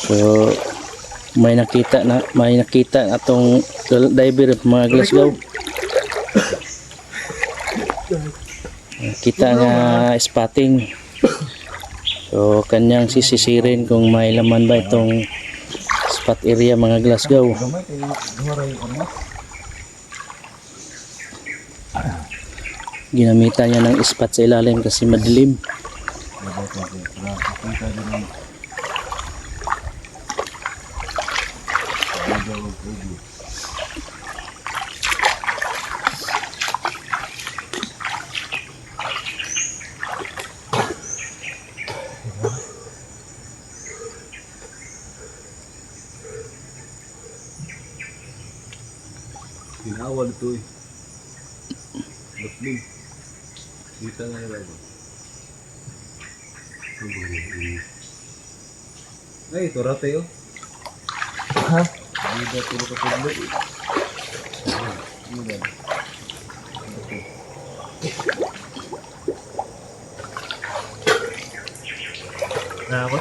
So may nakita atong diver mga Glasgow. Kita nga spotting. So kanyang sisisirin kung may laman ba itong spot area mga Glasgow. Ginamitan niya ng spot sa ilalim kasi madilim. Pinawal ito eh. Lutling. Dito nga nila ito. Ay, ito rate oh. Ha? Dito ito nakatulog eh. Ayan. Na ako?